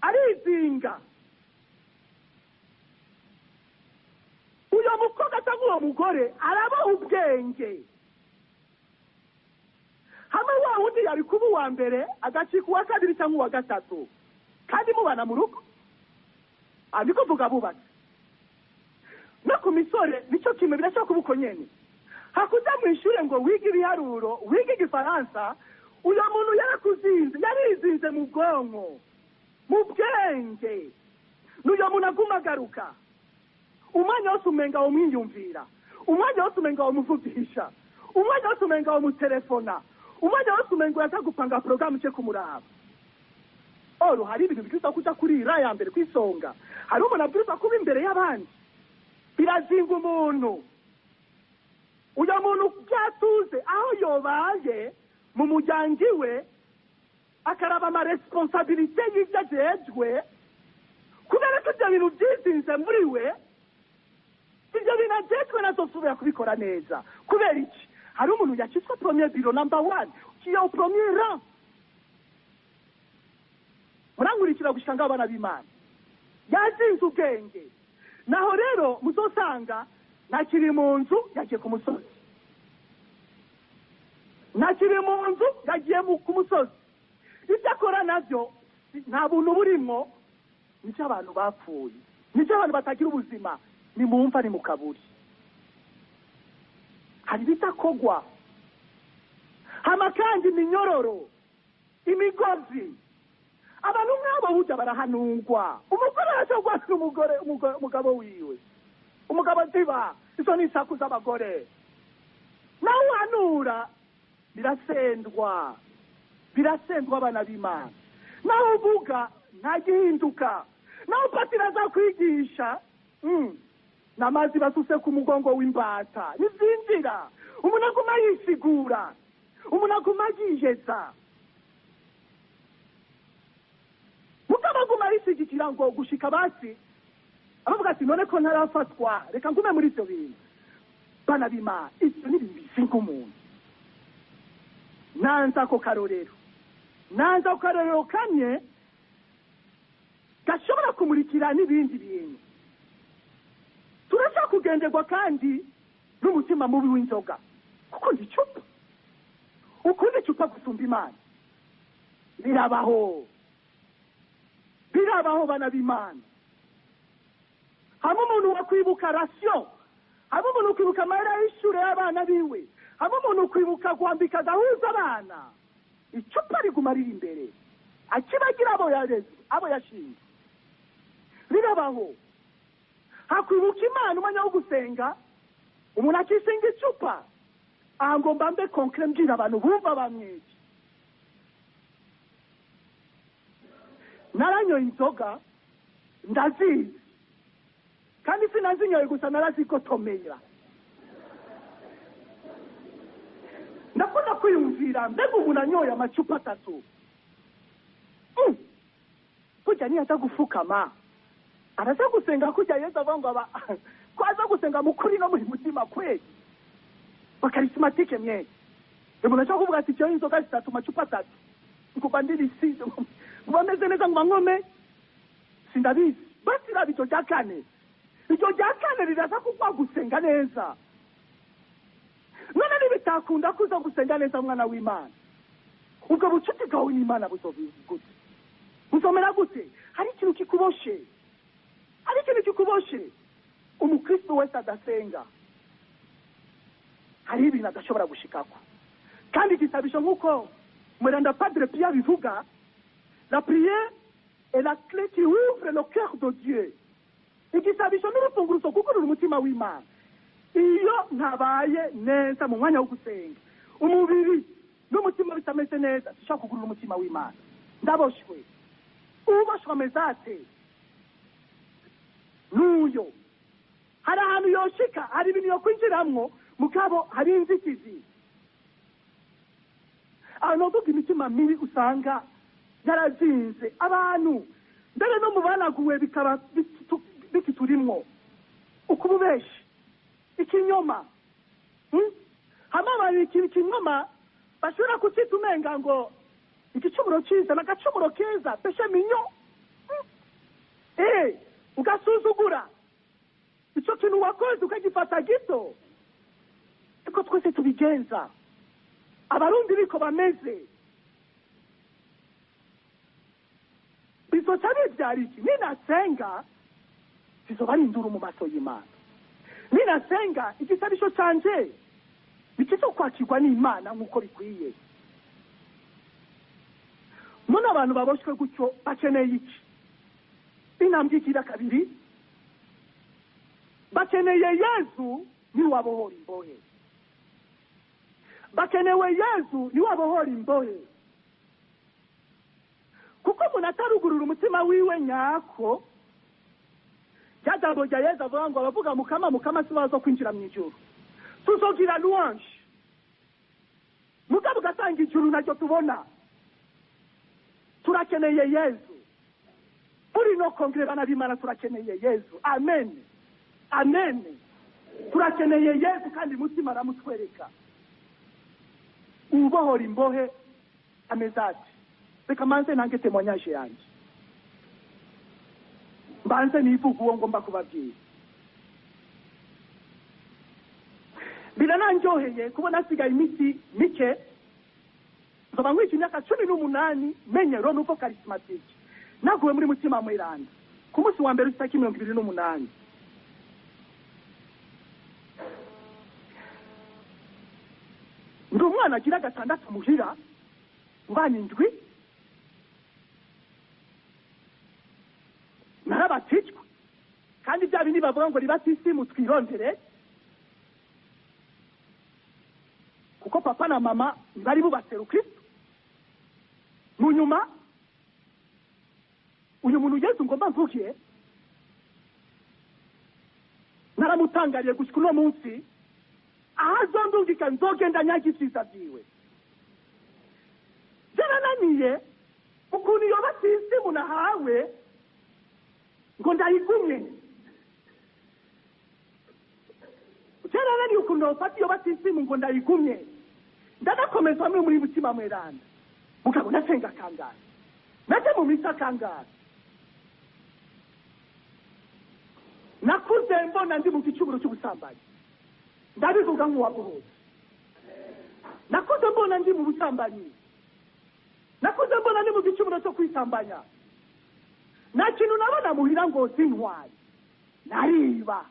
arizinga uyo mukobwa cyangwa uwo mugore araba ubwenge hamwe wa wundi yari kuba uwa mbere agacika uwa kabiri cyangwa uwa gatatu kandi mubana mu rugo ariko vuga bubatse no ku misore nicyo kimwe birashaka kuba uko nyene hakuja mu ishure ngo wige ibiharuro wige igifaransa uyo muntu yarizinze mu bwonko mu bwenge n'uyo muntu aguma agaruka umwanya wose umenga wamwiyumvira umwanya wose umenga wamuvugisha umwanya wose umenga wamutelefona umwanya wose umenga yaza gupanga porogaramu cye kumuraba oro hari ibintu byiza kuja kurira ya mbere kwisonga hari umuntu abwirizwa kuba imbere y'abandi birazinga umuntu uyo muntu byatuze aho yobaye mu muryango iwe akaraba amaresponsabilite y'ibyo ajejwe kubera ko ibyo bintu byizinze muri we ibyo bintu ajejwe nazosubira kubikora neza kubera iki hari umuntu yacitswe premier biro number 1 kiyo premier rang murangurikira gushanga abana b'Imana yazinze ubwenge naho rero muzosanga nakiri mu nzu yagiye ku musozi nakiri mu nzu yagiye ku musozi ibyo akora nabyo nta buntu burimo nicyo abantu bapfuye nicyo abantu batagira ubuzima ni mu mva ni mu kaburi hari ibitakogwa hama kandi iminyororo imigozi abantu nk'abo burya barahanungwa umugore arashobora umugore umugabo wiwe umugabo ziba izo ni isaku z'abagore nawe uhanura birasendwa abana b'Imana nawe uvuga ntagihinduka nawe upatira aza kwigisha n'amazi basuse ku mugongo w'imbata nizinjira umuntu aguma yisigura umuntu aguma yijeza mukabaguma yisigikira ngo gushika basi abavuga ati none ko ntarafatwa reka ngume muri ibyo bintu bana b'Imana ibyo ni ibintu bizinga umuntu nanza ako karorero kamwe gashobora kumurikira n'ibindi bintu turashaka kugenderwa kandi n'umutima mubi w'inzoga kuko ndi icupa ukunda icupa gusumba Imana birabaho bana b'Imana hamwe umuntu wakwibuka rasiyo hamwe umuntu ukwibuka amahera y'ishure y'abana biwe hamwe umuntu ukwibuka kwambika gahuza abana icupa riguma riri imbere akibagira abo yareze abo yashinze birabaho hakwibuka Imana umwanya wo gusenga umuntu akisenga icupa aha ngomba mbe konkre mbwira abantu bumva bamwica naranyoye inzoga ndazizi kandi sinazinyoye gusa narazikotomera ndakunda kwiyumvira mbega umuntu anyoye amacupa 3 kujya niyaza gufukama araza gusenga kujya Yesu avuga kwaza gusenga mukuri no muri mutima kwe bakarismatike mye umuntu ashaka kuvuga ati cyo inzoga 3 macupa 3 kuba ndibisize bameze neza ngo nkome sindabizi basi rabito cyakane icyo cyakane riraza kuba gusenga neza none nibitakunda kuza gusenga neza mwana w'Imana ubwo bucuti bwawe n'Imana gute uzomera gute hari ikintu kikuboshe umukristo wese adasenga hari ibintu adashobora gushikako kandi igisabisho nk'uko Mweranda Padre Pia bivuga la prière est la clé qui ouvre le cœur de Dieu igisabisho n'urufunguruzo kuko umutima w'Imana iyo ntabaye neza mu mwanya wo gusenga umubiri n'umutima bitameze neza sishaka kugurura umutima w'Imana ndaboshwe ubashwa amezate n'uyo hari ahantu yoshika hari ibintu yo kwinjiramwo mugabo hari inzitizi ahantu uvuga imitima mibi usanga yarazinze abantu mbere no mu banaguwe bikaba bikiturimwo ukububeshi ikinyoma hamwe ikintu kinyoma bashobora kucita umenga ngo igicumuro cyiza n'agacumuro keza peshe minyo ugasuzugura icyo kintu wakoze ukagifata gito. Iko twese tubigenza, abarundi biko bameze. Bizoca bivyara iki? Ninasenga bizoba induru mu maso y'Imana. Ninasenga igisabisho canje bikizo kwakirwa n'Imana nk'uko bikwiye. None abantu baboshwe gutyo bakeneye iki? Intambwe igira kabiri, bakeneye Yesu ni wabohora imbohe. Bakenewe Yesu ni wabohora imbohe. Kuko umuntu atarugurura umutima wiwe nyako, jambo rya Yesu avuga ngo abavuga mukama si bazo kwinjira mu ijuru. Tuzogira louange, mugabo ugasanga ijuru ntacyo tubona. Turakeneye Yesu. Muri no kongere bana b'Imana turakeneye Yesu. Amen. Amen. Turakeneye Yesu kandi mutima aramutwereka. Ubohora imbohe amezati. Reka manze nange témoignage yanjye. Mbanze nivuga uwo ngomba kubabwira. Birananjoheye kubona sigaye imiti mike. Nzoba nkwica imyaka 18 menye Renouveau Charismatique. Naguwe muri mutima mweranda. Ku munsi wa mbere w'itaki 28. Ndi umwana agira 6 muhira, mbana indwi. Narabatijwe. Kandi bya bindi bavuga ngo ribatisimu twirondere. Kuko papa na mama bari bubatse Kristo. Mu nyuma uyu muntu Yesu ngomba mvukiye naramutangariye gushika uno munsi ahazondungika nzogenda nyagisiza byiwe. Jarananiye ukuntu yoba sisimu nahawe ngo ndayigumye. Jarananiye ukuntu ofati yoba sisimu ngo ndayigumye. Ndanakomeza muri mutima mweranda. Mugabo nasenga kangara. Naje mu misa kangara. Nakuze mbona ndi mu gicuburo cy'ubusambanyi. Ndabivuga nk'uwabuhose. Nakuze mbona ndi mu busambanyi. Nakuze mbona ndi mu gicuburo cyo kwisambanya. Na kintu nabona muhira ngo zintwari. Nariba.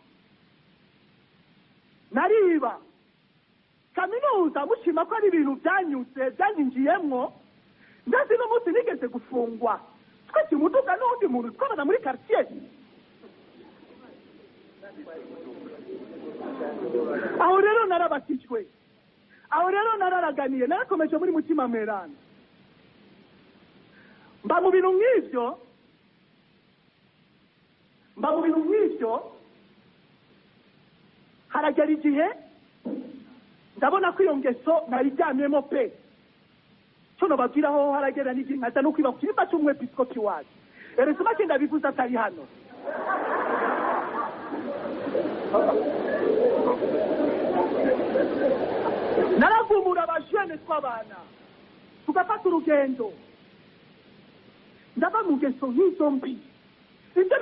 Kaminuza mushima ko ari ibintu byanyutse byaninjiyemwo. Ndazi no munsi nigeze gufungwa. Twese muduga n'undi muntu twabana muri quartier. Aho rero narabatijwe. Aho rero nararaganiye, narakomeje muri mutima mweranda. Mba mu bintu nk'ivyo haragera igihe ndabona ko iyo ngeso nayiryamyemo pe. Cyo nababwiraho haragera n'igihe nkaza no kwiba kurimba cy'umwepiskopi wacu. Eresuma cyenda bivuze atari hano. Naragumura abajene tw'abana tugafata urugendo. Ndaba mu ngeso nk'izo mbi. Ibyo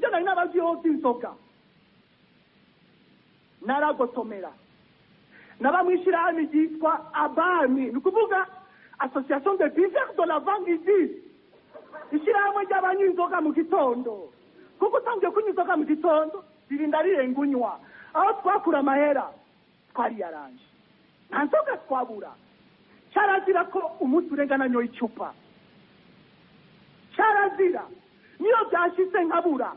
nari nababwiyeho by'inzoga. Naragotomera. Nabamwishira hamwe yitwa Abami. Ni ukuvuga Association de Buveurs de la Vanguardie. Ishyirahamwe ry'abanywa inzoga mu gitondo. Kuko utangiye kunywa inzoga mu gitondo birinda rirenga unywa. Aho twakura amahera twari yaranje. Nta nzoga twabura. Cyarazira ko umunsi urengana nyoye icupa. Cyarazira niyo byashyize nkabura.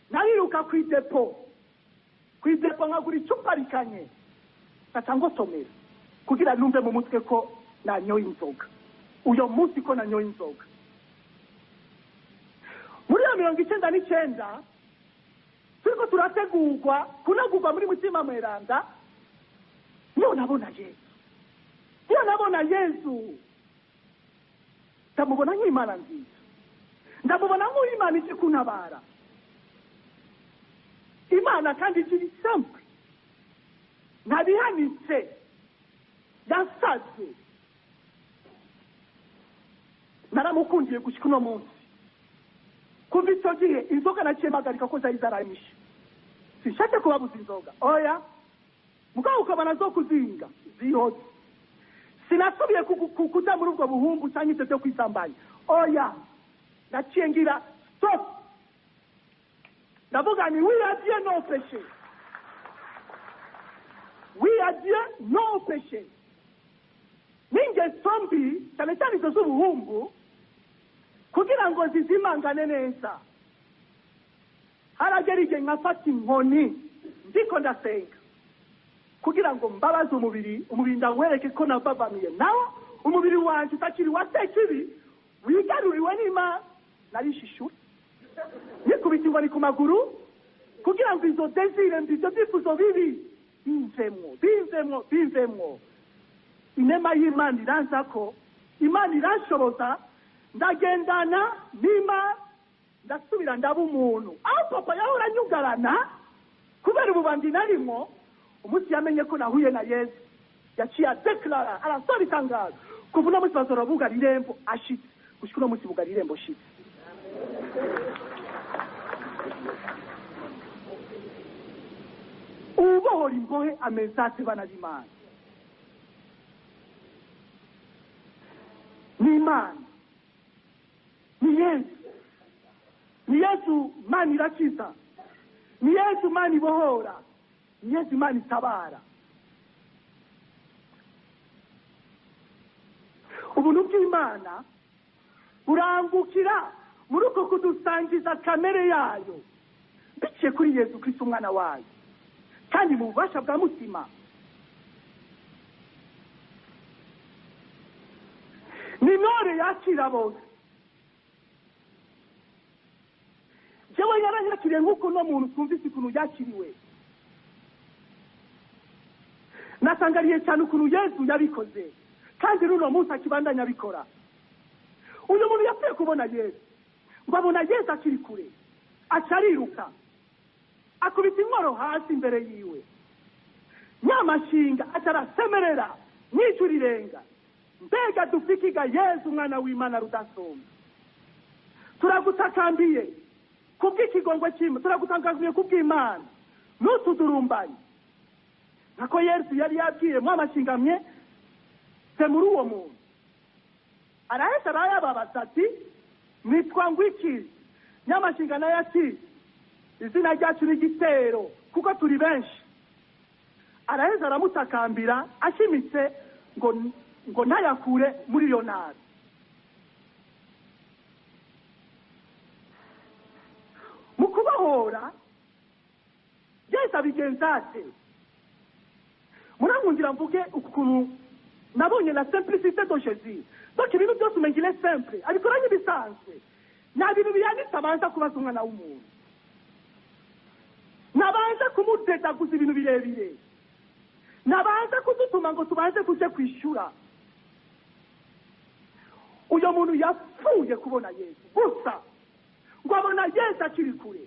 Nariruka ku idepo nkagura icupa rikanye. Ngaca somera kugira numve mu mutwe ko nanyoye inzoga. Uyo munsi ko nanyoye inzoga. Muri 1999 turiko turategurwa kunagurwa muri mutima mweranda. Niyo nabona Yesu. Ndamubona nk'Imana nziza. Ndamubona nk'Imana ije kuntabara. Imana kandi iri simple. Ntabihanitse. Yasaze. Naramukundiye gushika uno munsi. kuva icyo gihe inzoga naciye mpagarika ko zari zaramishe, sinshake kubabuza inzoga oya, mugabo ukabona zo kuzinga zihoze. Sinasubiye kuja muri ubwo buhumbu cyangwa icyo cyo kwisambanya oya, naciye ngira stop, ndavuga ni oui à Dieu non péché, oui à Dieu non péché. N'ingeso mbi cyane cyane izo z'ubuhumbu kugira ngo zizimangane neza, haragera igihe nkafata inkoni ndiko ndasenga kugira ngo mbabaze umubiri ndawwereke ko nababamiye, nawe umubiri wanjye utakiri wasekibi wigaruriwe n'Imana. Narishishura nikubita inkoni ku maguru kugira ngo izo desire mbi, izo byifuzo bibi bimvemwo. Inema y'Imana iranza ko Imana irashoboza, ndagendana n'Imana, ndasubira ndaba umuntu. Aho papa yahora anyugarana kubera ububandi narimo, umunsi yamenye ko nahuye na Yesu yaciye adeklara, arasora itangazo, kuva uno munsi bazora bugara irembo ashitse, gushika uno munsi bugara irembo shitse. Ubohora imbohe amezate bana b'Imana n'Imana ni Yesu Mana irakiza, ni Yesu Mana ibohora, ni Yesu Mana itabara. Ubuntu bw'Imana burangukira muri uko kudusangiza kamere yayo biciye kuri Yesu Kristo umwana wayo, kandi mu bubasha bwa mutima. Ni nore yakira bose. Jewe yaranyakiriye nk'uko no muntu twumvise ukuntu yakiriwe. Nasangariye cyane ukuntu Yesu yabikoze, kandi runo munsi akibandanya abikora. Uyu muntu yapfuye kubona Yesu, mbabona Yesu akiri kure, acariruka akubita inkoro hasi imbere yiwe, nyamashinga atarasemerera n'ijwi rirenga, mbega dufikiga Yesu umwana w'Imana rudasumba. Turagutakambiye kubw'ikigongwe cy'Imana, turagutakambiye kubw'Imana, ntutudurumbanye. Nako Yesu yari yabwiye mwamashingamye se muri uwo muntu. Araheza arayababaza ati, nitwa ngwiki? Nyamashinga nayo ati, izina ryacu ni Gitero kuko turi benshi. Araheza aramutakambira ashimitse ngo ntayakure muri iyo ntara. Mu kubahora Yesu abigenza ate? Murankungira mvuge ukuntu nabonye la simplicité de Jésus. Donc ibintu byose umengile simple, abikora nk'ibisanzwe. Nta bintu biyanditse abanza kubaza umwana w'umuntu, nabanza kumudedaguza ibintu birebire, nabanza kudutuma ngo tubanze kuje kwishura. Uyo muntu yapfuye kubona Yesu gusa ngo abona Yesu akiri kure.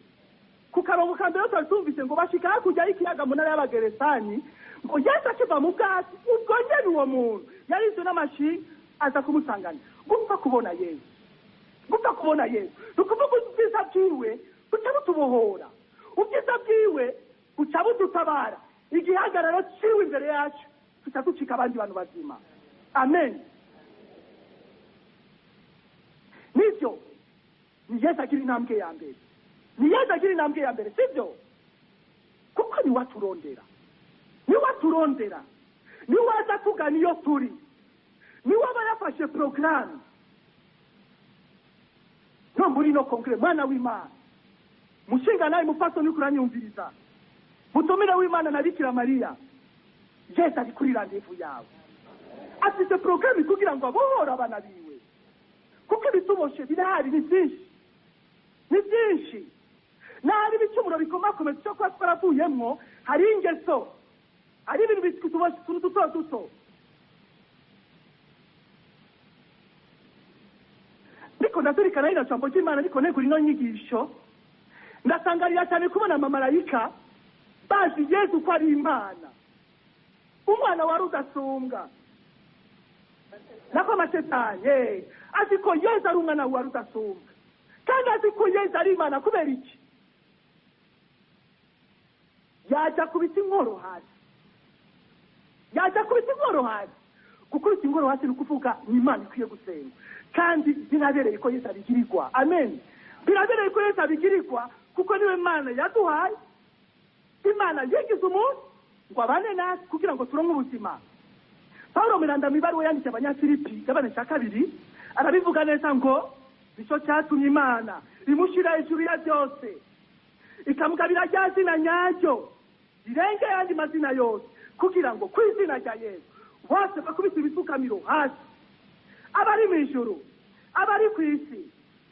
Ku karongo ka mbere twumvise ngo bashika hakurya y'ikiyaga mu ntara y'Abagerasani, ngo Yesu akiva mu bwatsi, ubwo nyene uwo muntu yarinzwe n'amashinga aza kumusangana. Gupfa kubona Yesu, gupfa kubona Yesu nukuvuga ubwiza bwiwe buca butubohora, ubwiza bwiwe buca budutabara, igihagararo ciwe imbere yacu tuca ducika abandi bantu bazima. Amen. Nivyo ni Yesu agira intambwe ya mbere, ni Yesu agira intambwe ya mbere, sivyo? Kuko ni waturondera, ni waturondera, ni waza tugana iyo turi, ni waba yafashe programu no muri no kongre. Mwana w'Imana, mushinga naye mufaso ni kuranyumviriza, mutomera w'Imana na Bikira Mariya, Yesu ari kuri randevu yawe, afite programu kugira ngo abohora abana biwe. Kuko ibituboshe birahari, ni byinshi, ni byinshi. Nari ibicumuro bikomakomeye cyo kuba twaravuyemwo, hari ingeso, hari ibintu bituboshe duto duto. Niko ndazirikana ino jambo ry'Imana, niko negura ino nyigisho, ndasangarira cyane kubona amamarayika bazi Yesu ko ari Imana, umwana wari udasumbwa. Nako amashetani azi ko Yesu ari umwana wari udasumbwa, kandi azi ko yesu ari imana. Kubera iki? yajya kubita inkoro hasi, yajya kubita inkoro hasi. Gukubita inkoro hasi ni ukuvuga ni imana ikwiye gusenga, kandi binabereye ko yesu abigirirwa. Amen. Birabereye ko yesu abigirirwa, kuko niwe mana yaduhaye. Imana yigize umuntu ngo abane natwe kugira ngo turonke ubuzima. Paulo Miranda mibaruwe yandikiye Abanyafilipi gabane cya 2 arabivuga neza ngo nicyo cyatumye imana imushyira hejuru ya byose, ikamugabira rya zina nyaryo rirenge ayandi mazina yose, kugira ngo ku izina rya Yesu bose bakubise ibisukamiro hasi, abari mu ijuru, abari ku isi,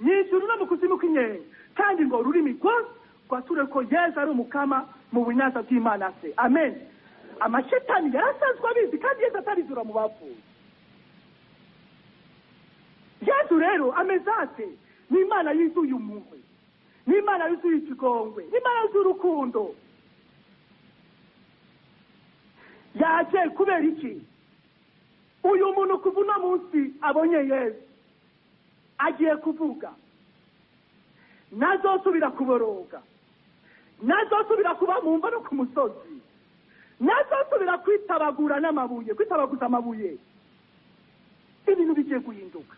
mu ijuru no mu kuzimu kw'inyenzi, kandi ngo ururimi rwose rwature ko Yesu ari umukama mu bunyaza bw'Imana se. Amen. Amashetani yarasanzwe abizi, kandi Yesu atarizura mu bapfuye. Yesu rero ameze ate? Ni imana yuzuye umpuhwe, ni imana yuzuye ikigongwe, ni imana yuzuye urukundo. Yaje kubera iki? Uyu muntu kuva uno munsi abonye Yesu agiye kuvuga, nazosubira kuboroga, nazosubira kuba mu mva no ku musozi, nazosubira kwitabagura n'amabuye, kwitabaguza amabuye. Ibintu bigiye guhinduka,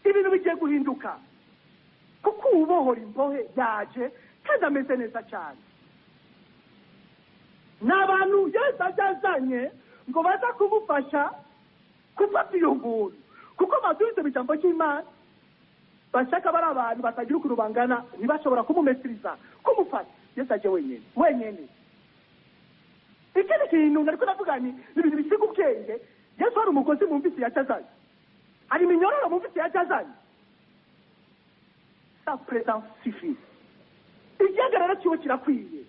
ibintu bigiye guhinduka, kuko ubohora imbohe yaje kandi ameze neza cyane. N'abantu Yesu ajazanye ngo baza kumufasha gufata iyo nguru, kuko baduhize ijambo ry'Imana bashaka bari abantu batagira ukuntu bangana, ntibashobora kumumesiriza, kumufata. Yesu aje wenyine, wenyine. Ikindi kintu nariko navuga ni ibintu bisiga ubwenge. Yesu hari umugozi mumvise yacazanye, hari iminyororo mumvise yacazanye. Sa présence suffit. Igihagararo cyiwe kirakwiye,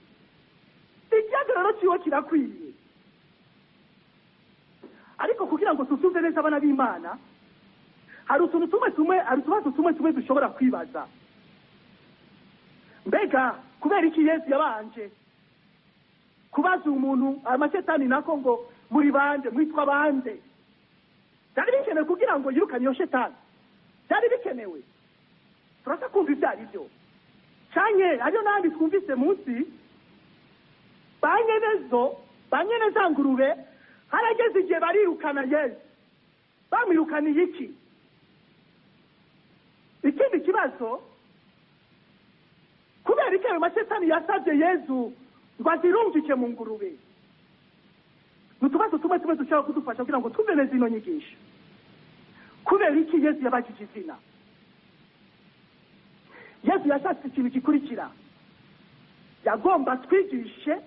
igihagararo cyiwe kirakwiye. Ariko kugira ngo tusubize neza abana b'Imana, hari utuntu tumwe dushobora kwibaza. Mbega kubera iki Yesu yabanje kubaza umuntu amashetani nako ngo muri bande, mwitwa bande? Byari bikenewe kugira ngo yirukane iyo shetani? Byari bikenewe? Turasa kumva ibyo ari byo cyane. Hariyo n'andi twumvise munsi, banyene za ngurube harageze igihe barirukana Yesu. Bamwirukaniye iki? Ikindi kibazo, kubera iki ayo mashetani yasabye Yesu ngo azirungike mu ngurube? Nutubazo tumwe dushobora kudufasha kugira ngo twumve neza ino nyigisho. Kubera iki Yesu yabajije izina? Yesu yashatse ikintu gikurikira. Yagomba twigishe,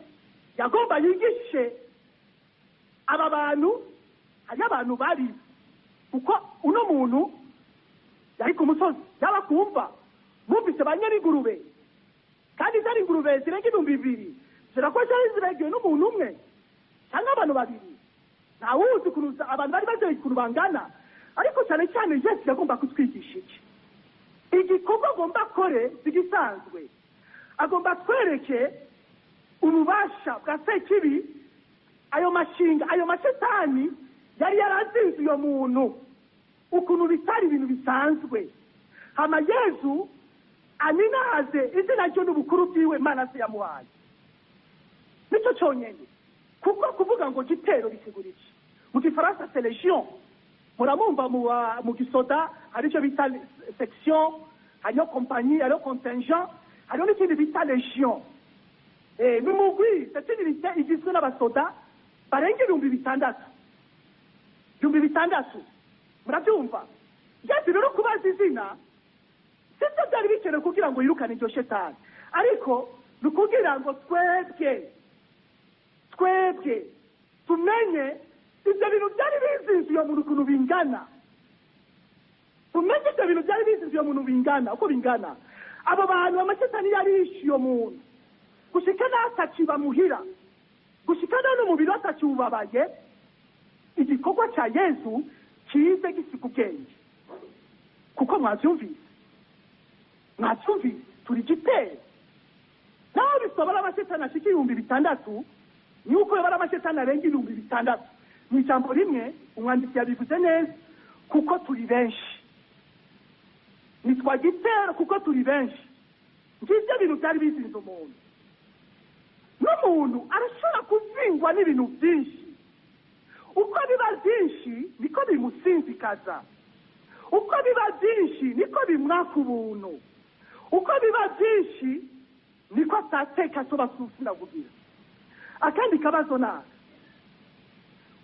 yagomba yigishe aba bantu, hari abantu bari, kuko uno muntu yari ku musozi yabakumva, bumvise banyene ingurube, kandi zari ingurube zirenga 2,000, zirakoze ziregewe n'umuntu umwe cyangwa abantu 2. Ntawuzi kuruza abantu bari baje ku bangana. Ariko cyane cyane Yesu yagomba kutwigisha iki? Igikorwa agomba kore bigisanzwe, agomba twereke ububasha bwa Sekibi, ayo mashinga, ayo mashetani yari yarazinze uyo muntu, ukuntu bitari ibintu bisanzwe. Hama Yesu aninaze izina ryo n'ubukuru bwiwe Imana se yamuhaye. Nicyo cyonyine, kuko kuvuga ngo gitero bisigura iki? Mu Gifaransa c'est légion. Muramumva mu gisoda hari icyo bita section, hariyo compagnie, hariyo contingent, hariyo n'ikindi bita légion. N'umugwi c'est une unité igizwe n'abasoda barenga 6,000. 6,000. Murabyumva? Yesu rero kubaza izina sibyo byari bikenewe kugira ngo yirukane iryo shetani, ariko nukugira ngo twebwe tumenye ibyo bintu byari bizinze iyo muntu ukuntu bingana. Tumenye ibyo bintu byari bizinze iyo muntu bingana, uko bingana. Abo bantu amashetani yari yishe iyo muntu gushika n'atakiba muhira, gushika n'umubiri atakiwubabaye. Igikorwa cya Yesu kize gisiga ubwenge, kuko mwabyumvise turi gitero. Naho bisobora amashetani ashika 6,000, ni uko yabara amashetani arenga 6,000. Mu ijambo rimwe umwanditsi yabivuze neza, kuko turi benshi. nitwa gitero kuko turi benshi. Ngibyo bintu byari bizinze umuntu. N'umuntu arashobora kuzingwa n'ibintu byinshi. Uko biba byinshi niko bimusinzikaza. Uko biba byinshi niko bimwaka ubuntu. Uko biba byinshi niko atateka soba sinavugira. Akandi kabazo na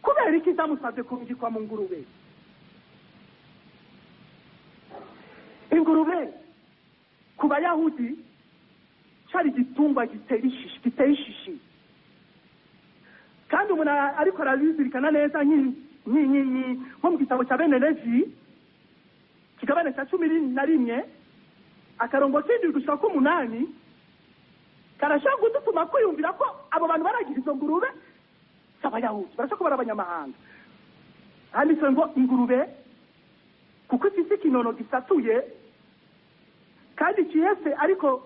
kubera iki zamusabye kurungikwa mu ngurube. Ingurube ku Bayahudi cyari igitungwa giteye ishishi. Kandi umuntu ariko arabizirikana neza nko mu gitabo cya Bene Levi kigabane cya 11 akarongo k'indwi gushika ku 8 karashaka gutuma kwiyumvira ko abo bantu baragira izo ngurube s'Abayahudi barashaka ko barabanyamahanga. Handitse ngo ingurube kuko ifite ikinono gisatuye kandi kiyese ariko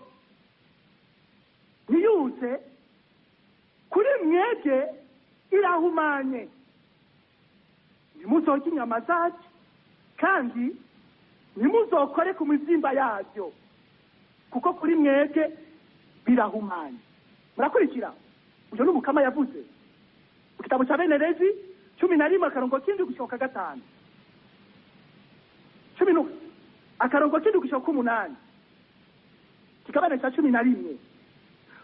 niyuze kuri mwege irahumanye. Nimuzorya inyama zayo kandi nimuzokore ku mibyimba yabyo kuko kuri mwege birahumanye. Murakurikira uyo n'umukama yavuze mu gitabo cya Bene Levi 11 akarongo k'indwi gushika 5 11 akarongo k'indwi gushika 8 kigabane cya 11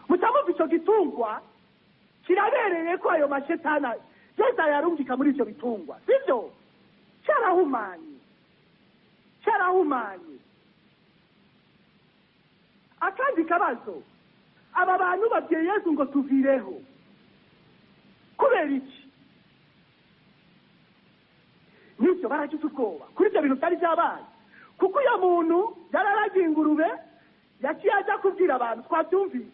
mutamuva icyo gitungwa kirabereye ko ayo mashetana yeza yarungika muri icyo bitungwa sivyo cyarahumanye. Akandi kabazo aba bantu babwiye Yesu ngo tuvireho kubera iki? Nibyo baragize ubwoba kuri ibyo bintu byari byabaye kuko uyo muntu yararagiye ingurube yaciye ajya kubwira abantu twabyumvise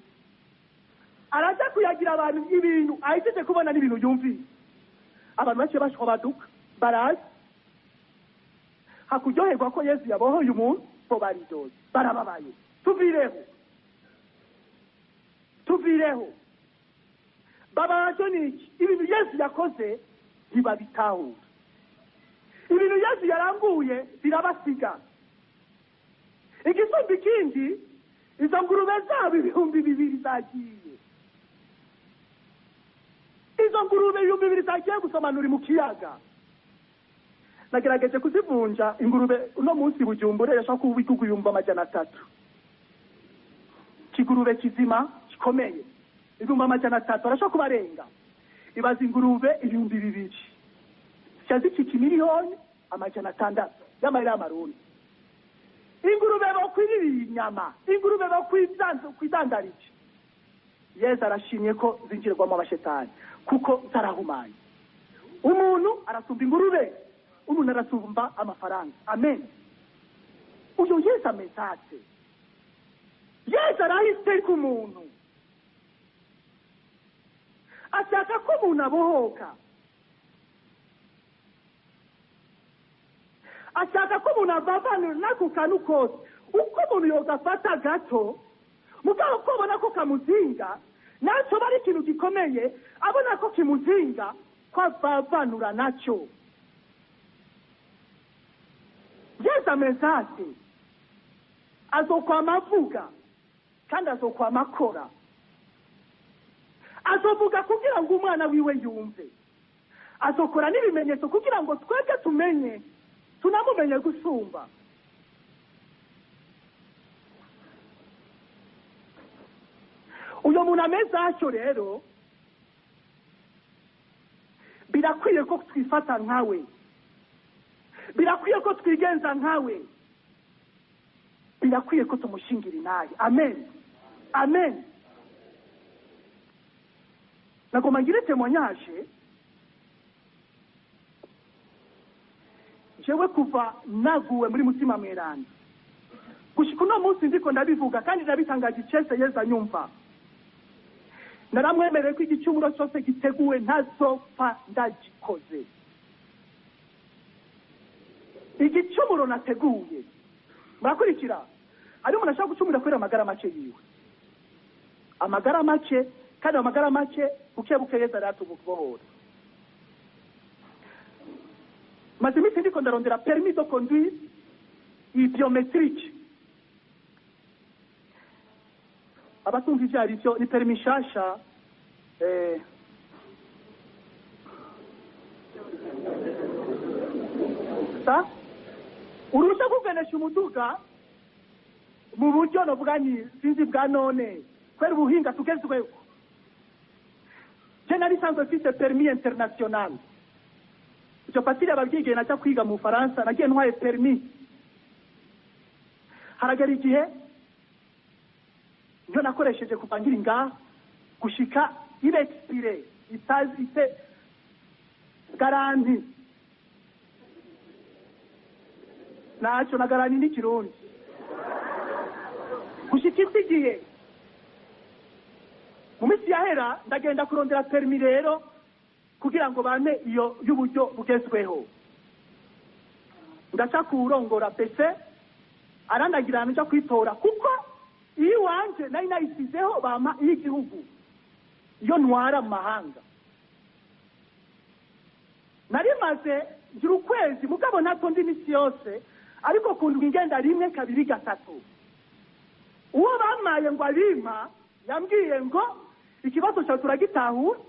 araza kuyagira abantu ibintu ahiteze kubona n'ibintu yumvise. Abantu baciye bashwa baduka barazi hakuryoherwa ko Yesu yabohoye umuntu bo baridoze barababaye. Tuvireho babajo niki ibintu Yesu yakoze ntibabitahura. Ibintu Yesu yaranguye birabasiga. Igisumba ikindi izo ngurube zabo 2,000 zagiye. Izo ngurube 2,000 zagiye gusomanura mu kiyaga. Nagerageje kuzivunja ingurube uno munsi Bujumbura yashaka kubikuguyumba 300. Kigurube kizima gikomeye 300 arashaka kubarenga. Ibaza ingurube 2,000. Cyazi miliyoni 600 y'amayira y'amarundi. Ingurube bakwirira inyama, ingurube bakwidandarije. Yesu arashimye ko zinjirwamo abashetani kuko zarahumanye. Umuntu arasumba ingurube, umuntu arasumba amafaranga. Amen. Uyo Yesu amezate. Yesu arahise ku muntu. Ashaka ko umuntu abohoka. Ashaka ko umuntu avavana nako kantu kose uko umuntu yogafata gato mugabo ko abona ko kamuzinga nacyo bari ikintu gikomeye abona ko kimuzinga ko avavanura nacyo. Yesu amezate azokwama avuga kandi azokwama akora. Azovuga kugira ngo umwana wiwe yumve, azokora n'ibimenyetso kugira ngo twebwe tumenye tunamumenye gusumba. Uyo muntu ameza atyo rero birakwiye ko twifata nkawe, birakwiye ko twigenza nkawe, birakwiye ko tumushingira inaye. Amen. Amen. Nagoma ngire témoignage jewe kuva naguwe muri mutima mweranda gushika uno munsi ndiko ndabivuga kandi ndabitangaje Yesu Yesu anyumva. Naramwemereye ko igicumuro cyose giteguwe ntazopfa ndagikoze. Igicumuro nateguye murakurikira ari umuntu ashaka gucumura kwera amagara make yiwe, amagara make kandi amagara make bukebuke Yesu aratububohora. Maze imisi ndiko ndarondera permis de conduire iyi biometrique abatumva ivyo ari byo ni perimi nshasha uruhushya kugenesha umuduga mu buryo novuga ni sinzi bwa none kubera ubuhinga tugezweho. Je nari sanzwe mfise permis international, icyo patiri ababyigiye najya kwiga mu Faransa nagiye ntwaye permis. Haragera igihe nyo nakoresheje kupangira inga gushika ile expire ite garanti nacho na garanti ni kirundi gushika igihe mu minsi yahera ndagenda kurondera permis rero kugira ngo bane iyo y'uburyo bugezweho. Ndaca kurongora pese arandagira nja kwitora kuko iyo wanje nari nayisizeho bama y'igihugu iyo ntwara mu mahanga. Nari maze ngira ukwezi mugabo ntatonda imisi yose ariko kundwa ingenda rimwe kabiri gatatu. Uwo bamaye ngo abima yambwiye ngo ikibazo cyawe turagitahura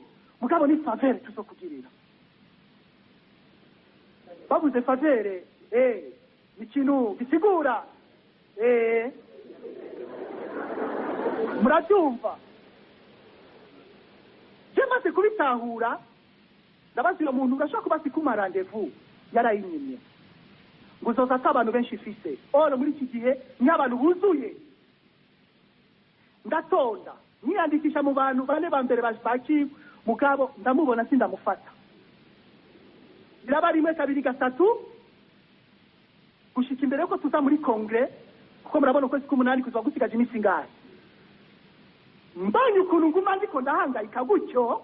mugabo ni favere tuzokugirira. Bavuze favere ikintu gisigura murabyumva. Je maze kubitahura ndabazira umuntu urashaka kubasi kuma rendez-vous yarayinyimye ngo uzoza abantu benshi ifise oro muri iki gihe n'abantu buzuye. Ndatonda niyandikisha mu bantu bane ba mbere bashaki mugabo ndamubona sindamufata. Biraba rimwe kabiri gatatu gushika imbere ko tuza muri congrès kuko murabona ukwezi k'umunani kuza gusigaje imisi ngahe. Mbanye ukuntu nguma ndiko ndahangayika gutyo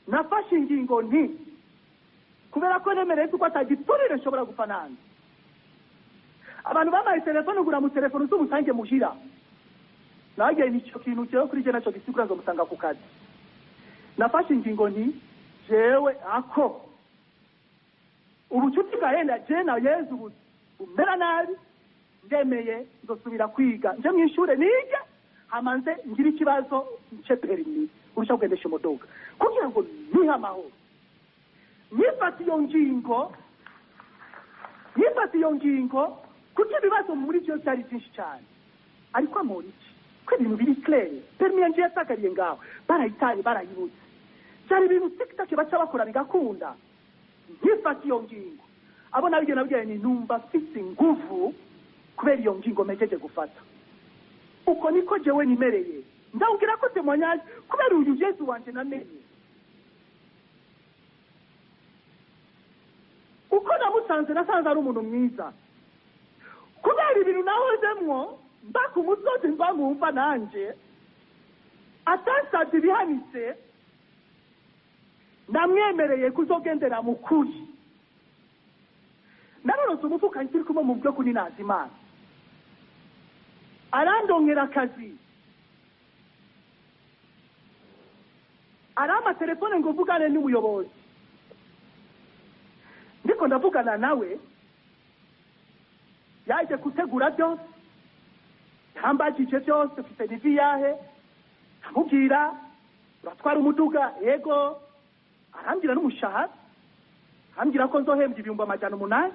nafashe ingingo nti kubera ko nemereye ko atagiturire nshobora gupfa nanjye. Abantu bamaye telefone ugura mu telefone z'umusange muhira nagiye nicyo kintu cyo kuri je naco gisigura ngo musanga ku kazi. Nafashe ingingo nti jewe ako ubucuti bwahenda je na Yezu bumera nabi ndemeye nzosubira kwiga nje mu ishure nige hamanze ngira ikibazo nce permis urusha kugendesha imodoka kugira ngo niha amahoro. Nifata iyo ngingo kuko ibibazo muri cyo cyari byinshi cyane ariko amora iki ko ibintu biri clair permis yanje yatakariye ngaho barayitaye barayibutse cyari ibintu tikitake baca bakora bigakunda. Nifata iyo ngingo abo nabigena nabwiye ni numva mfite inguvu kubera iyo ngingo mejeje gufata. Uko niko jewe nimereye ndawugira ko témoignage kubera uyu Yesu wanje namenye uko namusanze nasanze ari umuntu mwiza kubera ibintu nahozemwo mbaka umusozi mbamumva nanje atansabye bihanitse ndamwemereye kuzogendera mu kuri. Naronse umufuka nkiri kumwe mu byo kuri Nazimana arandongera akazi arama telefone ngo vugane n'umuyobozi ndiko ndavugana nawe yaje kutegura byose yambajije byose mfite nivi yahe amubwira uratwara umuduga yego arambwira n'umushahara arambwira ko nzohembwa 800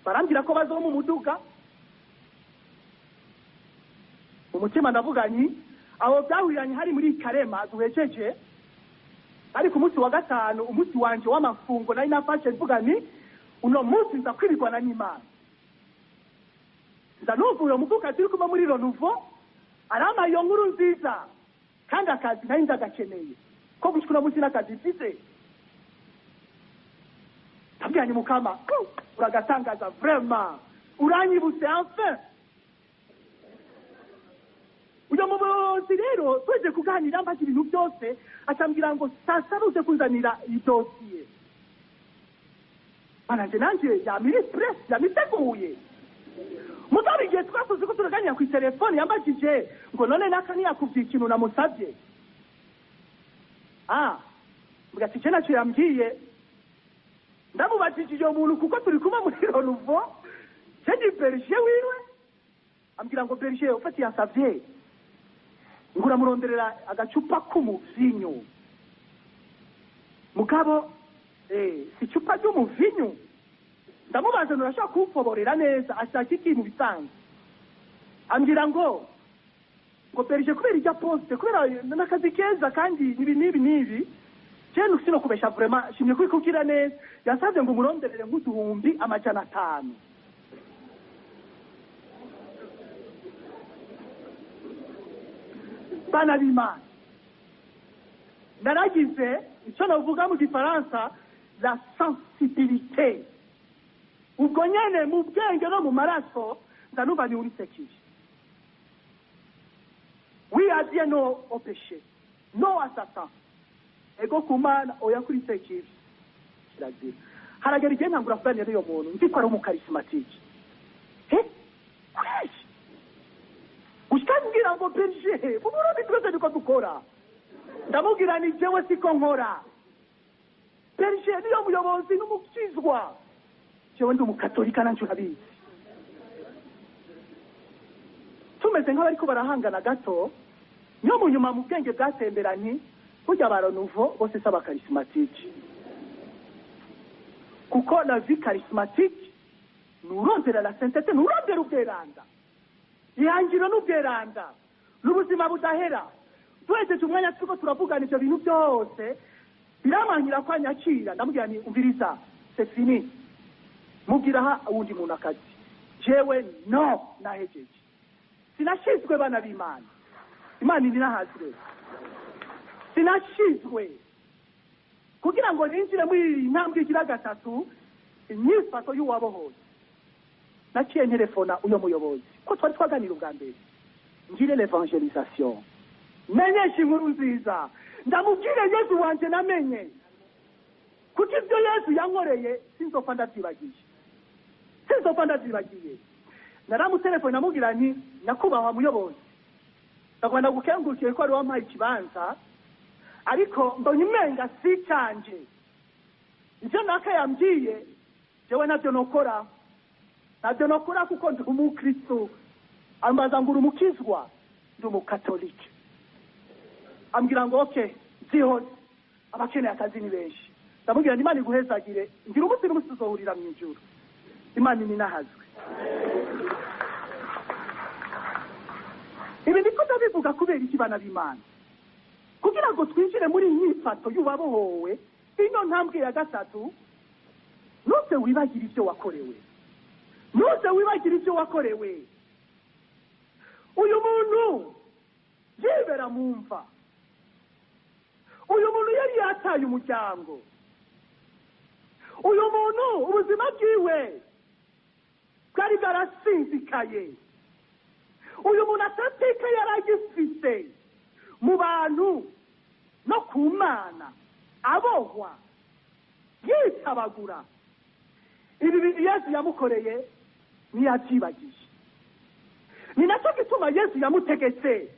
barambwira ko bazo mu muduga. Umutima ndavuga nti abo byahuranye hari muri Karema duhejeje ariko umunsi wa gatanu umunsi wanje w'amafungo nari nafashe mvuga nti uno munsi nza kwirigwana n'Imana. Ndanuvuye umuduga turi kuma muri Renouveau arama iyo nkuru nziza kandi akazi nari ndagakeneye ko gushikura munsi n'akazi mfise. Tabyanyi mukama uragatangaza vraiment uranyibutse enfin. Uyo mubozi rero tuje kuganira mbaki ibintu byose atambwira ngo sasa ruze kunzanira idosiye. Nanje yamiri press yamiteguye mugabe igihe twakoze ko turaganira ku telefone yambajije ngo none nakani yakuvye ikintu namusabye. Mbwa tice nacyo yambwiye ndamubajije iyo muntu kuko turi kumwe muri Ronuvo je ndi berger wiwe ambwira ngo berger ufati yansavye ngura muronderera agacupa k'umuvinyu mugabo si icupa ry'umuvinyu ndamubaza nurashaka kumfoborera neza ashaka iki mu bisanzwe ambwira ngo berger kubera ijya poste kubera n'akazi keza kandi nibi Jeno sino kubesha vraiment shimye kwikukira neza yasavye ngo muronderere nk'uduhumbi amajana 5 bana b'Imana naragize icyo navuga mu gifaransa la sensibilité ubwo nyene mu bwenge no mu maraso ndanuba ni uri sekije oui à Dieu non au péché non à Satan ego kumana oya kuri sekije kiragira haragera igihe ntangura kuganira n'uyo muntu nzi ko ari umukarismatike ushikambwira ngo berger uburundi twese niko dukora ndamubwira ni jewe siko nkora berger niyo muyobozi n'umukizwa jewe ndi umukatolika nanjye urabizi tumeze nk'abariko barahangana gato niyo mu nyuma mu bwenge bwatemberanye burya ba Ronuvo bose saba karismatike kuko la vie charismatique nurondera la sainteté nurondera ubweranda ihangiro n'ubweranda n'ubuzima budahera twejeje umwanya tuko turavugana ivyo bintu byose biramanyira ko anyakira ndamubwira ni umviriza c'est fini mubwira ha uwundi muntu akazi jewe no nahejeje sinashizwe bana b'Imana Imana inahazire sinashizwe kugira ngo ninjire muri intambwe igira gatatu inyifato y'uwabohoye naciye ntelefona uyo muyobozi ko twari twaganira ubwa mbere ngire l'évangélisation menyesha inkuru nziza ndamubwire Yesu wanje namenye kuko ibyo Yesu yankoreye sinzopfa ndavyibagiye naramutelefona namubwira nti nyakubahwa muyobozi ndagomba gukengurukiye ko ari wampaye ikibanza ariko mbonye umenga si canje ivyo naka yambwiye jewe navyo nokora kuko ndi umukristo ambaza ngura umukizwa ndi umukatolike ambwira ngo okay zihose abakeneye akazi ni benshi ndamubwira Imana iguhezagire ngira umunsi n'umunsi tuzohurira mu ijuru Imana ninahazwe ibi ndiko ndabivuga kubera iki bana b'Imana kugira ngo twinjire muri inyifato y'uwabohowe ino ntambwe ya gatatu nuze wibagira ivyo wakorewe uyu muntu yibera mu mva uyu muntu yari yataye umuryango uyu muntu ubuzima bwiwe bwari bwarasinzikaye uyu muntu atateka yaragifite mu bantu no ku Mana abohwa yitabagura ibi bintu Yesu yamukoreye ntiyabyibagiye ni nacyo gituma Yesu yamutegetse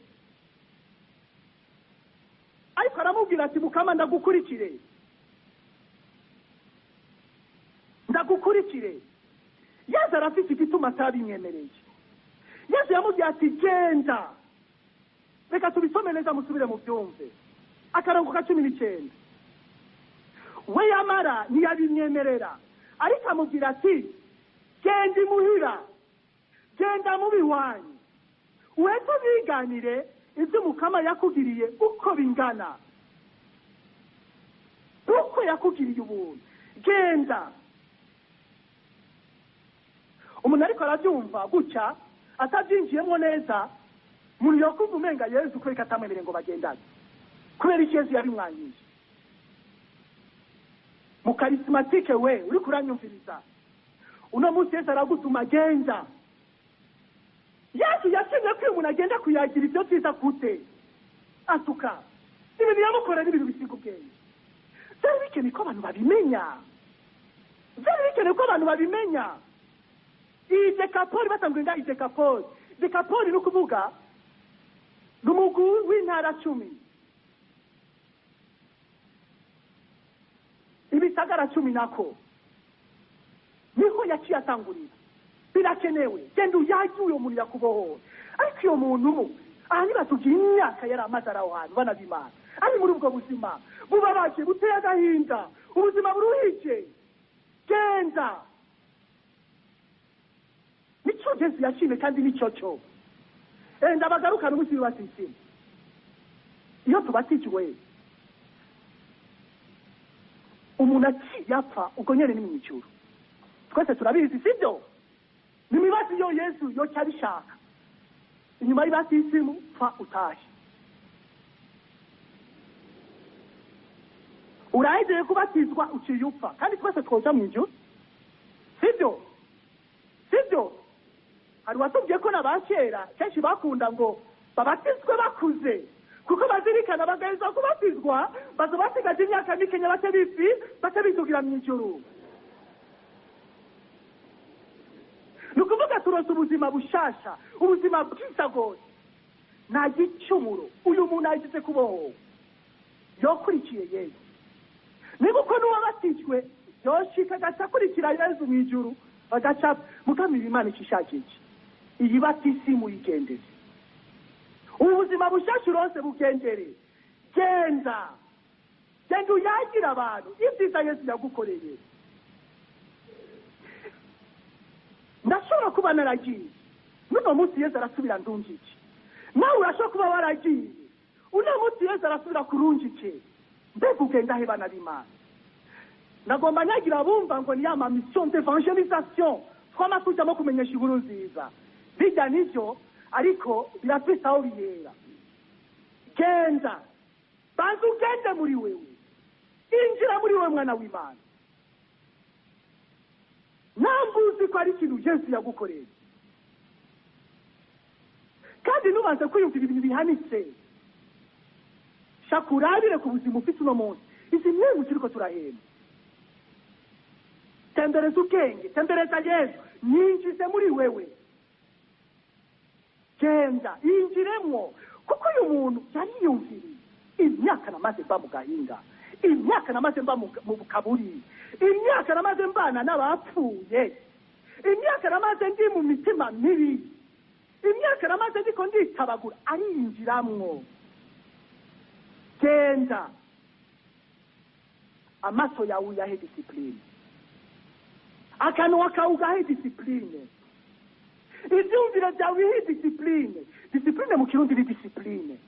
ariko aramubwira ati Mukama ndagukurikire Yesu arafite igituma atabinyemereye Yesu yamubwira ati genda reka tubisome neza musubire mu byumve akarongo ka 19 we yamara ntiyabimyemerera ariko amubwira ati genda imuhira genda mu biwanyu uheze biganire ibyo Mukama yakugiriye uko bingana uko yakugiriye ubuntu genda umuntu ariko arabyumva gutya atabyinjiyemo neza umuntu yakumva umenga Yesu ko ikatamwemere ngo bagendane kubera iki Yesu yabimwangije mu karismatike we uri kuranyumviriza uno munsi Yesu aragutuma genda Yesu yasinye ko umuntu agenda kuyagira ibyo byiza gute atuka ibintu yamukorera n'ibintu bisiga ubwenge byari bikeneye ko abantu babimenya iyi dekapoli batangwenda idekapoli dekapoli ni ukuvuga ni umugwi w'intara 10 ibisagara 10 nako niho yaciye atangurira. Birakenewe genda uyage uyo muntu yakubohora. Ariko iyo muntu aha nibatubwira imyaka yari amaze ari aho hantu bana b'Imana ari muri ubwo buzima bubabaje buteye agahinda, ubuzima buruhije. Genda nico Yesu yashimye kandi nico cyo ndabagarukana umunsi w'abatisi. Iyo tubatijwe umuntu akiyapfa ubwo nyene ni mu ijuru. Twese turabizi sibyo? Ni mibazi yo Yesu yo cyabishaka. Inyuma y'abatisimu fa utaje. Urahejeye kubatizwa uciye upfa kandi twese twoja mu ijuru. Sibyo? Sibyo? Hari watubwiye ko n'abakera kenshi bakunda ngo babatizwe bakuze kuko bazirikana bagaheza kubatizwa bazobasigaje imyaka mikenya batabizugira mu ijuru. Nukuvuga turonse ubuzima bushasha, ubuzima bwiza gose. Nta gicumuro uyu muntu agize kuboho yokurikiye Yesu. Niba uko n'uwabatijwe yoshika agakurikira Yesu mu ijuru agaca mukamira Imana ikishakije. Iyi batisimu yigendere. Ubuzima bushasha urose bugendere. Genda uyagira abantu ibyiza Yesu yagukoreye. Ndashobora kuba naragiye n'uno munsi Yesu arasubira ndungike. Nawe urashobora kuba waragiye uno munsi Yesu arasubira kurungike. Mbega ugenda he bana b'Imana? Ndagomba nyagira bumva ngo ni ya mission d'évangélisation twamakujamo kumenyesha inkuru nziza. Bijya nivyo ariko birafite aho biyera. Genda banza ugende muri wewe, injira muri wewe mwana w'Imana. Nambuzi ko ari ikintu Yesu yagukoreye kandi nubanze kwiyumvira ibintu bihanitse. Shakurabire ku buzima ufite uno munsi izi mwemu turiko turahema. Tembereza ubwenge, tembereza Yesu, nyinjize muri wewe. Genda injiremwo kuko uyu muntu yari yumviriye imyaka namaze mba mu gahinga, imyaka namaze mba mu kaburi, imyaka namaze mbana n'abapfuye, imyaka namaze ndi mu mitima mibi, imyaka namaze ndiko nditabagura. Arinjiramwo. Genda amaso yawe uyahe discipline, akanwa kawe ugahe discipline, ivyumviro vyawe bihe discipline. Discipline mu Kirundi ni discipline.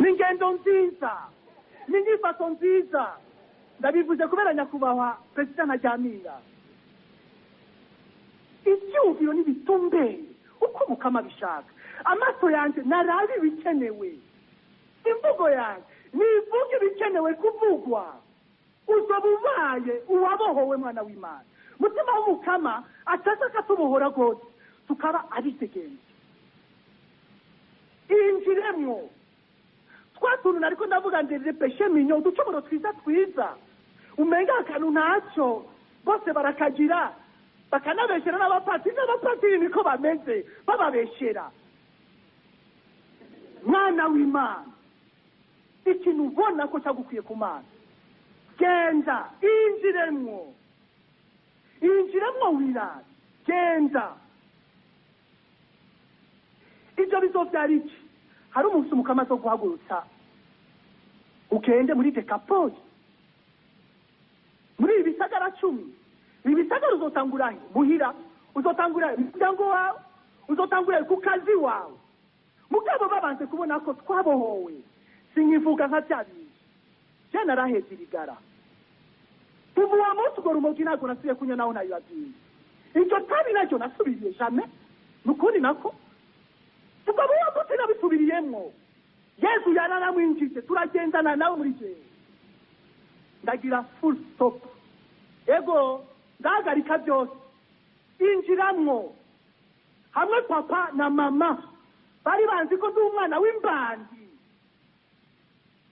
Ni ngendo nziza, ni nyifato nziza. Ndabivuze kubera nyakubahwa Perezida Ntajamira. Ivyumviro n'ibitumbeye uko Mukama bishaka. Amaso yanje narabi bikenewe, imvugo yanje nivuga ibikenewe kuvugwa. Uzobubaye uwabohowe mwana w'Imana. Mutima w'Umukama atashaka tubohora gose tukaba abitegenze. Injiremwo twatuntu nariko ndavuga ndeze peshe minyo uducumuro twiza umenga akantu ntacyo bose barakagira bakanabeshera n'abapatiri niko bameze bababeshera. Mwana w'Imana ikintu ubona ko cyagukwiye ku Mana, genda injiremwo wirara. Genda ibyo bizovyara iki? Hari umunsi Mukama zo guhagurutsa ugende muri Dekapolis, muri ibisagara 10. Ibisagara uzotangura muhira, uzotangura umuryango wawe, uzotangura ku kazi wawe. Mugabo babanze kubona ko twabohowe. Sinyivuga nka cyabiri je naraheze irigara. Ubu wa munsi ngo rumogi ntago nasubiye kunya naho nayibabwiye. Icyo tabi nacyo nasubiriye jamais. Nukuri nako ubwo wa munsi nabisubiriyemwo. Yesu yararamwinjije turagendana nawe muri je. Ndagira full stop. Ego ndahagarika byose. Injiramwo hamwe papa na mama bari banzi ko ndi umwana w'imbandi.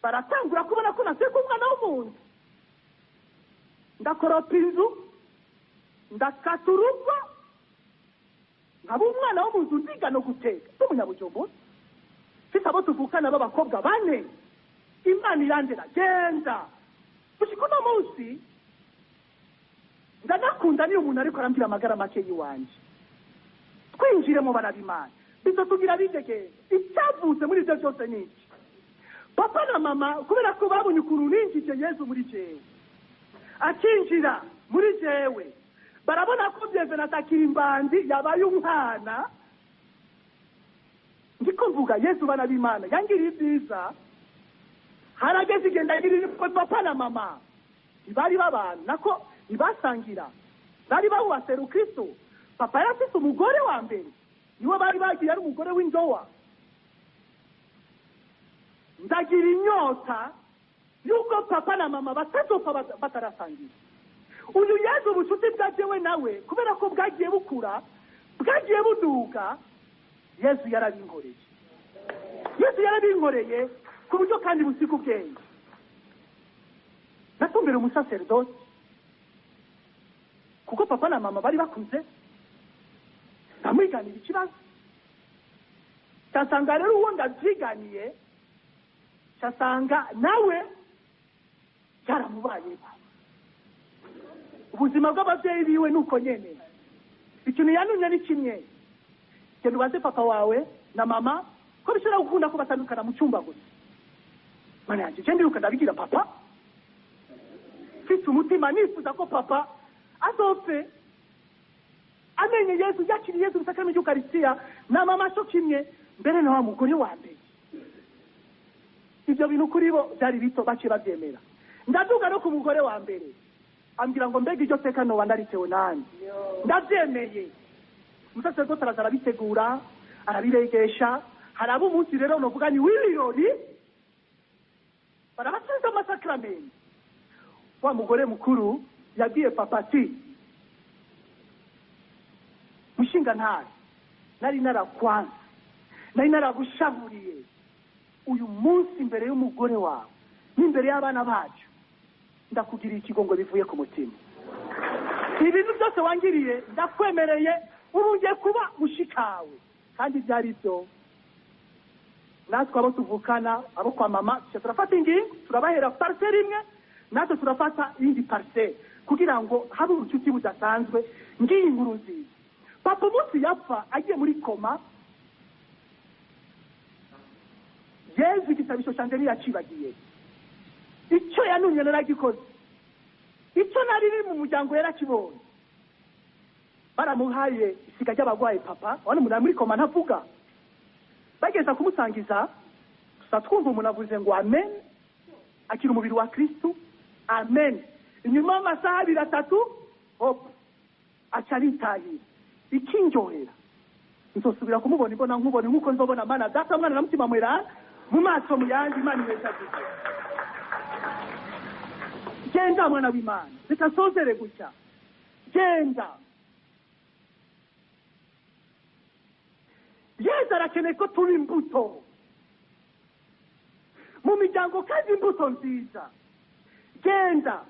Baratangura kubona ko naseko umwana w'umuntu. Ndakoropa inzu, ndakaturugwa, nkaba umwana w'umuntu ndiga no guteka. N'umunyabujumbura mfite abo tuvukana b'abakobwa 4. Imana irandera. Genda ushika uno munsi ndakunda niyo umuntu ariko arambwira amagara make y'iwanje twinjiremo barabimana bizotugira bigegeye icyavutse muri ibyo byose ni iki papa na mama kubera ko babonye ukuntu ninjije Yesu muri jewe akinjira muri jewe barabona ko byeve natakira imbandi yabaye umwana ndiko mvuga Yesu bana b'Imana yangiriye ibyiza harageze igenda girira papa na mama ibari babana nako ibasangira bari bawasera Kristo papa yarafise umugore wa mbere niwe bari bagiye ari umugore w'indowa ndagira inyota yuko papa na mama batazopfa batarasangira uyu Yesu ubucuti bwajewe nawe kubera ko bwagiye bukura bwagiye buduga Yesu yarabinkoreye ku buryo kandi busika ubwenge natumbera umusaseridoti kuko papa na mama bari bakuze ndamwiganira ikibazo cyasanga rero uwo ndabyiganiye cyasanga nawe cyaramubayeho ubuzima bw'ababyeyi biwe nuko nyene ikintu yanumye ni kimwe genda ubaze papa wawe na mama ko bishobora gukunda ko batandukana mu cyumba gusa mana yanjye je ndiruka ndabigira papa mfite umutima nifuza ko papa azopfe amenye Yesu yakiriye Yesu musakame cy'Ukaristiya na mama cyo kimwe mbere na wa mugore wa mbere ibyo bintu kuri bo byari bito bace babyemera ndaduga no ku mugore wa mbere ambwira ngo mbega iryo teka no wandaritewe nani ndabyemeye umusaseridoti araza arabitegura arabiregesha haraba umunsi rero novuga ni w'ibirori barabasiza amasakramenti wa mugore mukuru yabwiye papa ati mushinga ntari nari narakwanze nari naragushavuriye uyu munsi imbere y'umugore wawe n'imbere y'abana bacu ndakugiriye ikigongo bivuye ku mutima ibintu byose wangiriye ndakwemereye urungiye kuba mushikawe kandi byari byo natwe abo tuvukana abo kwa mama turafata ingingo turabahera parcelle imwe natwe turafata iyindi parcelle kugira ngo habe ubucuti budasanzwe ngiyi inkuru nziza papa umunsi yapfa agiye muri koma Yesu igisabisho canje ntiyacibagiye icyo yanumye naragikoze icyo nari mu muryango yarakibonye baramuhaye isiga ry'abagwaye papa wane umuntu muri koma ntavuga bageza kumusangiza gusa twumva umuntu avuze ngo amen akira umubiri wa Kristo amen inyuma y'amasaha 3 hop acaritahira ikinjohera nzosubira kumubona imbona nkubona nkuko nzobona mana data mwana na mutima mwera mu maso muyandi Imana imeshagize genda mwana w'Imana bitasozere gutya genda Yesu arakeneye ko tuba imbuto mu miryango kandi imbuto nziza genda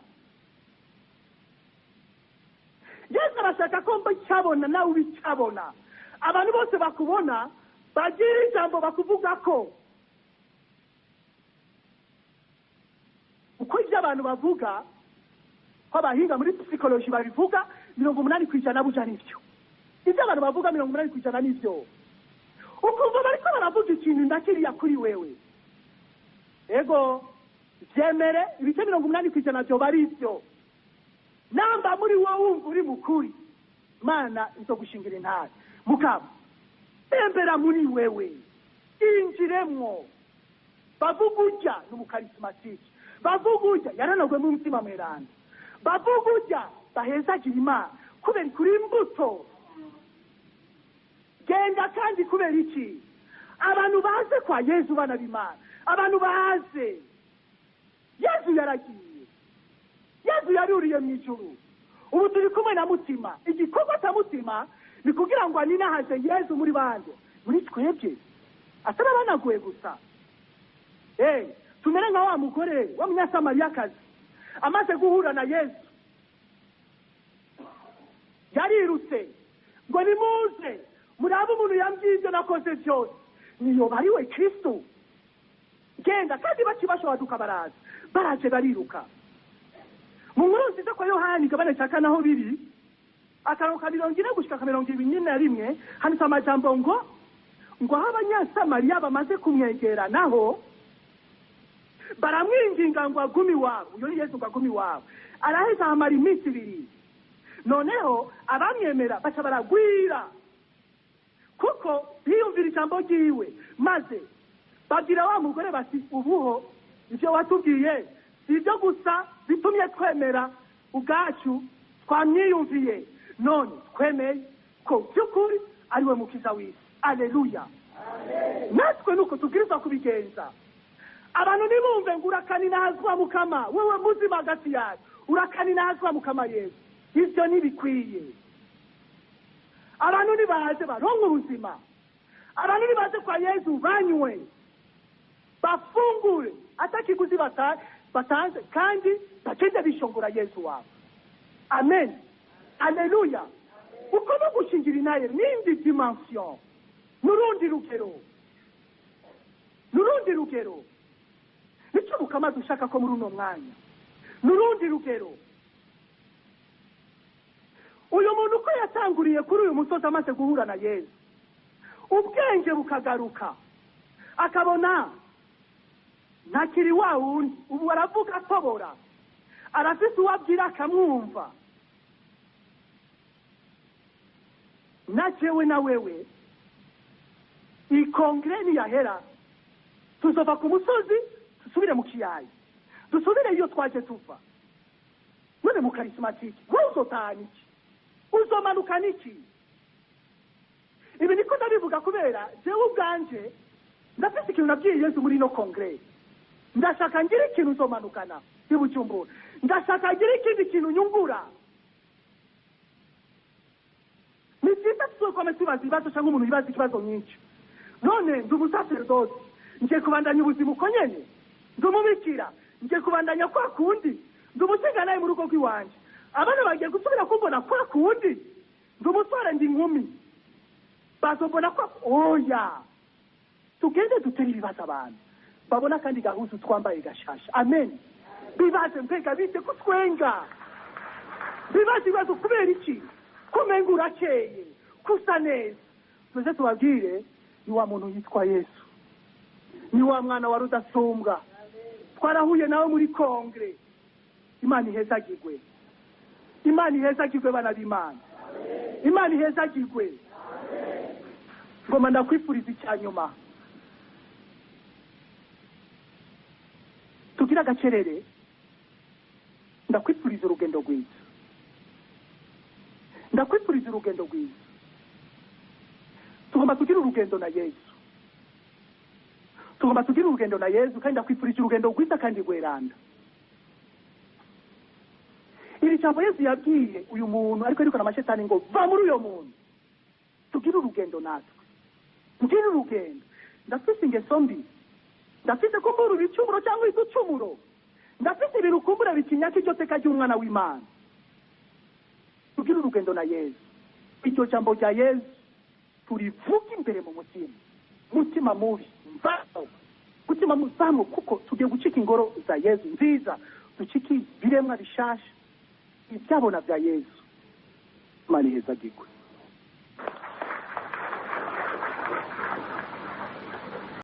Yesu arashaka ko mbicabona nawe ubicabona abantu bose bakubona bagira ijambo bakuvuga ko uko ibyo abantu bavuga ko abahinga muri psychology babivuga 80% buja nivyo ibyo abantu bavuga 80% nivyo ukumva bariko baravuga ikintu ndakiriya kuri wewe ego byemere ibice 80% byo bari byo namba muri wowe wumva uri mukuri mana izogushingira intare mukaba tembera muri wewe injiremwo bavuga ujya n'umukarismatike bavuga ujya yaranagwe mu mutima mweranda bavuga ujya bahezagira Imana kubera kuri imbuto genda kandi kubera iki abantu baze kwa Yesu bana b'Imana abantu baze Yesu yaragiye Yesu yaruriye mu ijuru ubu turi kumwe na mutima igikorwa cya mutima ni kugira ngo aninahaje Yesu muri bande muri twebwe ataba banaguye gusa tumere nka wa mugore wa Munyasamariyakazi amaze guhura na Yesu yarirutse ngo nimuze muraba umuntu yambyize nakoze byose niyo bariwe Kristo genda kandi bakibashobaduka baraje bariruka mu nkuru nziza kwa Yohani gabane cyaka naho biri akarongo ka 40 gushika 41 handitse amajambo ngo aho abanyasamariya bamaze kumwegera naho baramwinginga ngo agume iwabo. Uyo ni Yesu ngo agume iwabo. Araheza hamara iminsi 2. Noneho abamwemera baca baragwira kuko biyumvira ijambo ryiwe, maze babwira wa mugore bati ubuho ibyo watubwiye si ibyo gusa bitumye twemera ubwacu, twamwiyumviye none twemeye ko by'ukuri ari we mukiza w'isi. Aleluya. Natwe nuko tubwirizwa kubigenza. Abantu nibumve ngo urakaninahazwa mukama, wewe muzima hagati yacu urakaninahazwa mukama Yesu, ibyo ntibikwiye. Abantu nibaze baronke ubuzima, abantu nibaze kwa Yesu banywe bafungure atakiguzi batanze kandi bagende bishongora Yesu wabo. Amen. Aleluya. Uko no gushingira inaye n'indi dimension, nurundi rugero nicyo mukama dushaka ko muri uno mwanya, nurundi rugero. Uyu muntu uko yatanguriye kuri uyu musozi amaze guhura na Yesu, ubwenge bukagaruka, akabona ntakiri wa wundi, ubu aravuga atobora, arafite uwabwira akamwumva. Najewe na wewe ikongre niyahera tuzova ku musozi dusubire mu kiyayi, dusubire iyo twaje tuva. None mu karismatiki wowe uzotahana iki? Uzomanuka niki? Ibi niko ndabivuga kubera jewe ubwanje ndafite ikintu nabwiye Yesu muri no kongre. Ndashaka ngira ikintu uzomanukana ibujumbura, ndashaka ngira ikindi kintu nyungura. Nisiza tuzokwame tubaza ibibazo cyangwa umuntu yibaza ikibazo nyinshi. None ndi umusaserodoti, ngiye kubandanya ubuzima uko nyene, ndi umubikira, ngiye kubandanya kwa kundi, ndi umusiganaye mu rugo rw'iwanje. Abana bagiye gusubira kumbona kwa kundi, ndi umusore ndi inkumi, bazombona kwa oya. Tugende dutere ibibazo abantu babona kandi gahuzu twambaye gashasha. Amen. Bibaze mbega bite kutwenga, bibaze ibibazo kubera iki? Kumenga urakeye, kusa neza. Tuze tubabwire ni wa muntu yitwa Yesu, ni wa mwana wa rudasumbwa. Twarahuye nawe muri kongre. Imana ihezagirwe, Imana ihezagirwe bana b'Imana, Imana ihezagirwe. Ngoma ndakwifuriza icyanyuma, tugira agacerere, ndakwifuriza urugendo rwiza, ndakwifuriza urugendo rwiza. Tugomba kugira urugendo na Yesu, tugomba kugira urugendo na Yesu, kandi ndakwifuriza urugendo rwiza kandi rweranda. Iri jambo Yesu yabwiye uyu muntu ariko na amashetani ngo va muri uyo muntu. Tugira urugendo natwe, tugira urugendo. Ndafise ingeso mbi, ndafise kumbura ibicumuro cyangwa iducumuro, ndafise ibirukumbura bikinyaka iryo teka ry'umwana w'Imana. Tugira urugendo na Yesu. Iryo jambo rya Yesu turivuga imbere mu mutima mubi mvaho, mutima muzamu, kuko tugiye gucika ingoro za Yesu nziza, duciki biremwa bishasha ibyabona bya Yesu. Imana ihezagirwe.